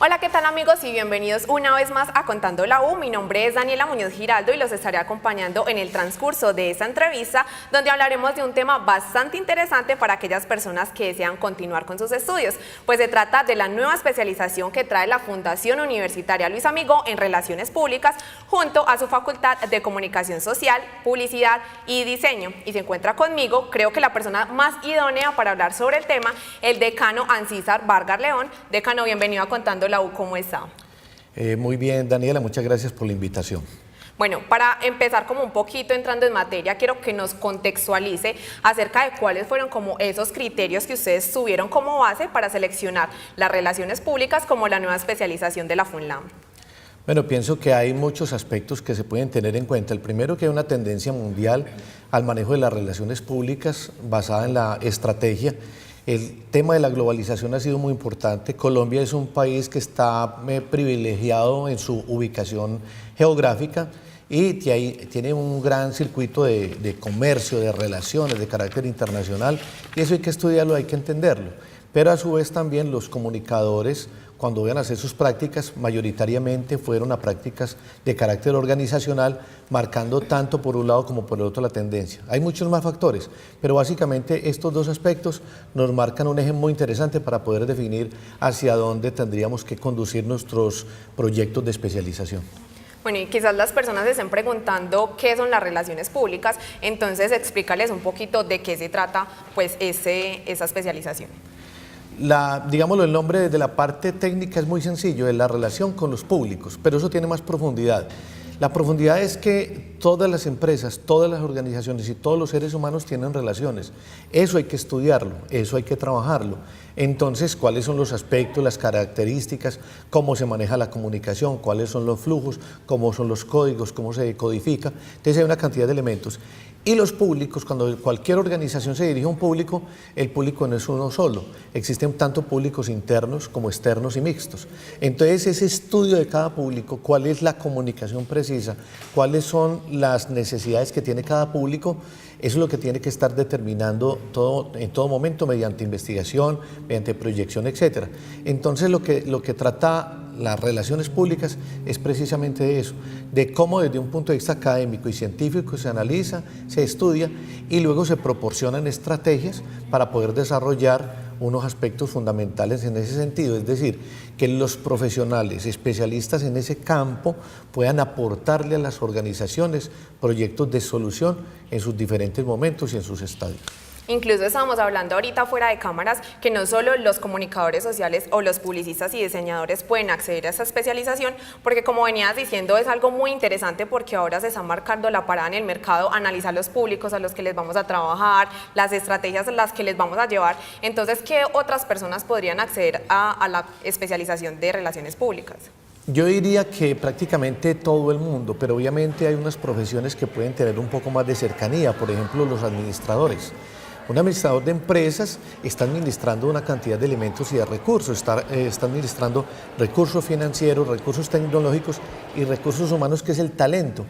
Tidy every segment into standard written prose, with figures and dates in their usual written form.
Hola, ¿qué tal amigos? Y bienvenidos una vez más a Contando la U. Mi nombre es Daniela Muñoz Giraldo y los estaré acompañando en el transcurso de esta entrevista, donde hablaremos de un tema bastante interesante para aquellas personas que desean continuar con sus estudios, pues se trata de la nueva especialización que trae la Fundación Universitaria Luis Amigó en Relaciones Públicas junto a su Facultad de Comunicación Social, Publicidad y Diseño. Y se encuentra conmigo, creo que la persona más idónea para hablar sobre el tema, el decano Ancísar Vargas León. Decano, bienvenido a Contando la U, ¿cómo está? Muy bien, Daniela, muchas gracias por la invitación. Bueno, para empezar como un poquito entrando en materia, quiero que nos contextualice acerca de cuáles fueron como esos criterios que ustedes tuvieron como base para seleccionar las relaciones públicas como la nueva especialización de la FUNLAM. Bueno, pienso que hay muchos aspectos que se pueden tener en cuenta. El primero, que hay una tendencia mundial al manejo de las relaciones públicas basada en la estrategia. El tema de la globalización ha sido muy importante. Colombia es un país que está privilegiado en su ubicación geográfica y tiene un gran circuito de comercio, de relaciones, de carácter internacional, y eso hay que estudiarlo, hay que entenderlo. Pero a su vez también los comunicadores, cuando vayan a hacer sus prácticas, mayoritariamente fueron a prácticas de carácter organizacional, marcando tanto por un lado como por el otro la tendencia. Hay muchos más factores, pero básicamente estos dos aspectos nos marcan un eje muy interesante para poder definir hacia dónde tendríamos que conducir nuestros proyectos de especialización. Bueno, y quizás las personas se estén preguntando qué son las relaciones públicas, entonces explícales un poquito de qué se trata pues esa especialización. Digámoslo, el nombre desde la parte técnica es muy sencillo, es la relación con los públicos, pero eso tiene más profundidad. La profundidad es que todas las empresas, todas las organizaciones y todos los seres humanos tienen relaciones. Eso hay que estudiarlo, eso hay que trabajarlo. Entonces, ¿cuáles son los aspectos, las características, cómo se maneja la comunicación, cuáles son los flujos, cómo son los códigos, cómo se codifica? Entonces hay una cantidad de elementos. Y los públicos, cuando cualquier organización se dirige a un público, el público no es uno solo. Existen tanto públicos internos como externos y mixtos. Entonces, ese estudio de cada público, cuál es la comunicación precisa, cuáles son las necesidades que tiene cada público, eso es lo que tiene que estar determinando en todo momento mediante investigación, mediante proyección, etc. Entonces, lo que trata las relaciones públicas es precisamente de eso, de cómo desde un punto de vista académico y científico se analiza, se estudia y luego se proporcionan estrategias para poder desarrollar unos aspectos fundamentales en ese sentido, es decir, que los profesionales especialistas en ese campo puedan aportarle a las organizaciones proyectos de solución en sus diferentes momentos y en sus estadios. Incluso estábamos hablando ahorita fuera de cámaras que no solo los comunicadores sociales o los publicistas y diseñadores pueden acceder a esa especialización, porque como venías diciendo es algo muy interesante porque ahora se está marcando la parada en el mercado, analizar los públicos a los que les vamos a trabajar, las estrategias a las que les vamos a llevar. Entonces, ¿qué otras personas podrían acceder a la especialización de relaciones públicas? Yo diría que prácticamente todo el mundo, pero obviamente hay unas profesiones que pueden tener un poco más de cercanía, por ejemplo los administradores. Un administrador de empresas está administrando una cantidad de elementos y de recursos, está administrando recursos financieros, recursos tecnológicos y recursos humanos, que es el talento.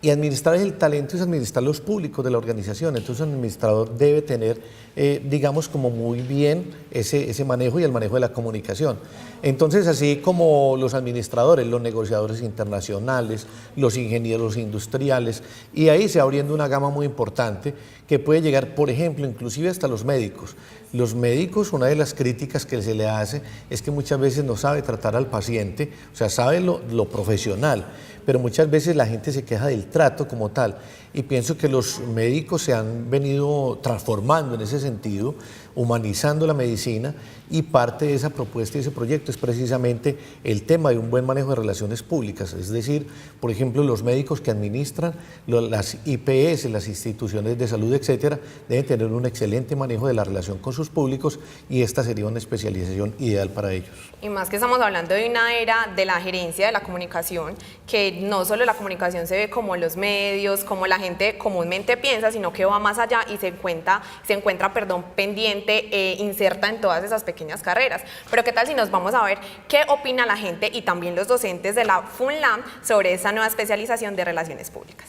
Y administrar el talento es administrar los públicos de la organización, entonces el administrador debe tener, digamos, como muy bien ese manejo y el manejo de la comunicación. Entonces, así como los administradores, los negociadores internacionales, los ingenieros industriales, y ahí se va abriendo una gama muy importante que puede llegar, por ejemplo, inclusive hasta los médicos. Los médicos, una de las críticas que se le hace es que muchas veces no sabe tratar al paciente, o sea, sabe lo profesional, pero muchas veces la gente se queja del trato como tal. Y pienso que los médicos se han venido transformando en ese sentido, humanizando la medicina, y parte de esa propuesta y ese proyecto es precisamente el tema de un buen manejo de relaciones públicas, es decir, por ejemplo, los médicos que administran las IPS, las instituciones de salud, etcétera, deben tener un excelente manejo de la relación con sus públicos, y esta sería una especialización ideal para ellos. Y más que estamos hablando de una era de la gerencia de la comunicación, que no solo la comunicación se ve como los medios, como la gente comúnmente piensa, sino que va más allá y se encuentra pendiente, inserta en todas esas pequeñas carreras. Pero ¿qué tal si nos vamos a ver qué opina la gente y también los docentes de la FUNLAM sobre esa nueva especialización de relaciones públicas?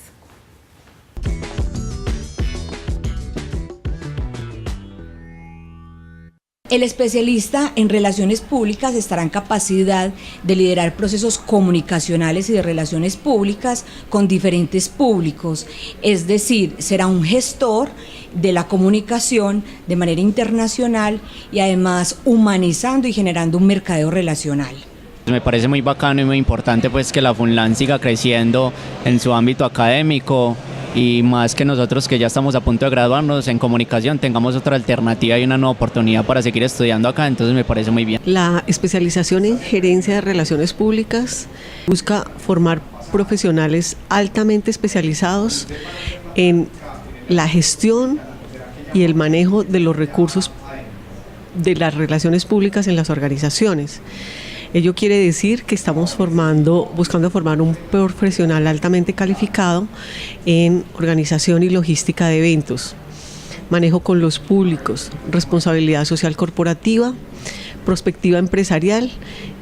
El especialista en relaciones públicas estará en capacidad de liderar procesos comunicacionales y de relaciones públicas con diferentes públicos, es decir, será un gestor de la comunicación de manera internacional y además humanizando y generando un mercadeo relacional. Me parece muy bacano y muy importante pues que la FUNLAM siga creciendo en su ámbito académico y más que nosotros que ya estamos a punto de graduarnos en comunicación tengamos otra alternativa y una nueva oportunidad para seguir estudiando acá, entonces me parece muy bien. La especialización en gerencia de relaciones públicas busca formar profesionales altamente especializados en la gestión y el manejo de los recursos de las relaciones públicas en las organizaciones. Ello quiere decir que estamos buscando formar un profesional altamente calificado en organización y logística de eventos, manejo con los públicos, responsabilidad social corporativa, prospectiva empresarial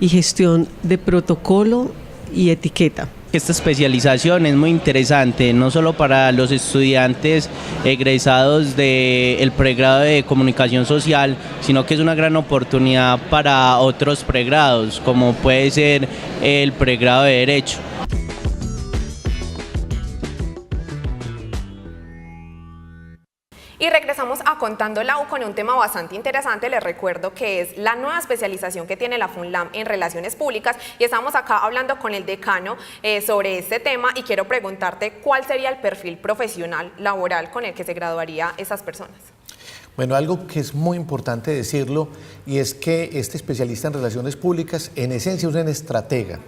y gestión de protocolo y etiqueta. Esta especialización es muy interesante, no solo para los estudiantes egresados del pregrado de comunicación social, sino que es una gran oportunidad para otros pregrados, como puede ser el pregrado de Derecho. Y regresamos a Contando la U con un tema bastante interesante. Les recuerdo que es la nueva especialización que tiene la FUNLAM en Relaciones Públicas y estamos acá hablando con el decano sobre este tema y quiero preguntarte cuál sería el perfil profesional laboral con el que se graduaría esas personas. Bueno, algo que es muy importante decirlo y es que este especialista en Relaciones Públicas en esencia es un estratega.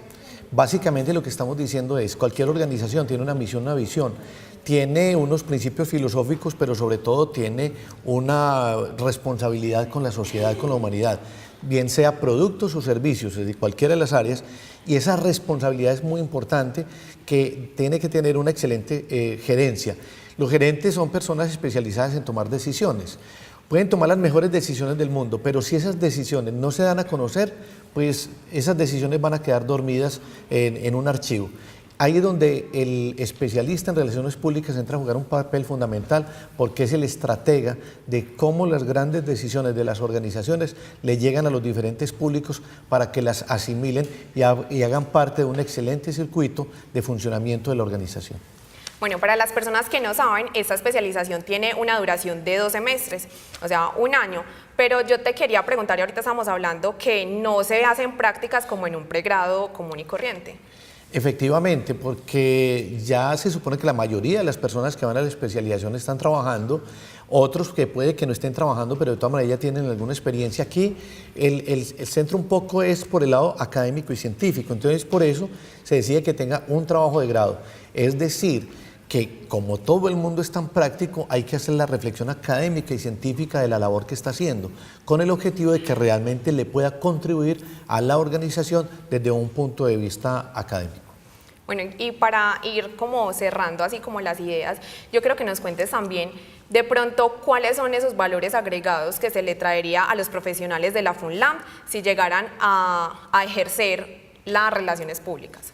Básicamente lo que estamos diciendo es cualquier organización tiene una misión, una visión, tiene unos principios filosóficos, pero sobre todo tiene una responsabilidad con la sociedad, con la humanidad, bien sea productos o servicios, es decir, cualquiera de las áreas, y esa responsabilidad es muy importante que tiene que tener una excelente gerencia. Los gerentes son personas especializadas en tomar decisiones. Pueden tomar las mejores decisiones del mundo, pero si esas decisiones no se dan a conocer, pues esas decisiones van a quedar dormidas en un archivo. Ahí es donde el especialista en relaciones públicas entra a jugar un papel fundamental porque es el estratega de cómo las grandes decisiones de las organizaciones le llegan a los diferentes públicos para que las asimilen y hagan parte de un excelente circuito de funcionamiento de la organización. Bueno, para las personas que no saben, esta especialización tiene una duración de 2 semestres, o sea, 1 año, pero yo te quería preguntar, y ahorita estamos hablando que no se hacen prácticas como en un pregrado común y corriente. Efectivamente, porque ya se supone que la mayoría de las personas que van a la especialización están trabajando, otros que puede que no estén trabajando, pero de todas maneras ya tienen alguna experiencia. Aquí el centro un poco es por el lado académico y científico, entonces por eso se decide que tenga un trabajo de grado, es decir, que como todo el mundo es tan práctico, hay que hacer la reflexión académica y científica de la labor que está haciendo, con el objetivo de que realmente le pueda contribuir a la organización desde un punto de vista académico. Bueno, y para ir como cerrando así como las ideas, yo creo que nos cuentes también de pronto cuáles son esos valores agregados que se le traería a los profesionales de la FUNLAM si llegaran a ejercer las relaciones públicas.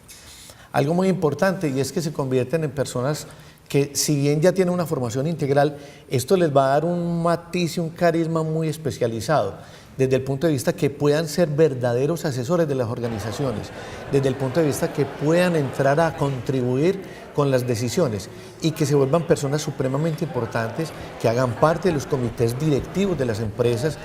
Algo muy importante y es que se convierten en personas que si bien ya tienen una formación integral, esto les va a dar un matiz y un carisma muy especializado, desde el punto de vista que puedan ser verdaderos asesores de las organizaciones, desde el punto de vista que puedan entrar a contribuir con las decisiones y que se vuelvan personas supremamente importantes, que hagan parte de los comités directivos de las empresas,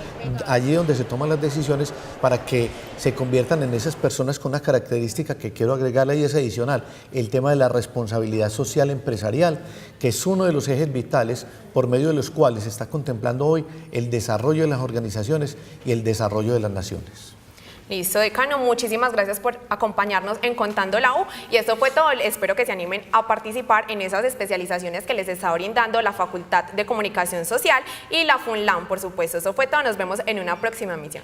allí donde se toman las decisiones, para que se conviertan en esas personas con una característica que quiero agregarle y es adicional, el tema de la responsabilidad social empresarial, que es uno de los ejes vitales por medio de los cuales se está contemplando hoy el desarrollo de las organizaciones y el desarrollo de las naciones. Listo, decano, muchísimas gracias por acompañarnos en Contando la U y esto fue todo. Espero que se animen a participar en esas especializaciones que les está brindando la Facultad de Comunicación Social y la FUNLAM, por supuesto. Eso fue todo, nos vemos en una próxima emisión.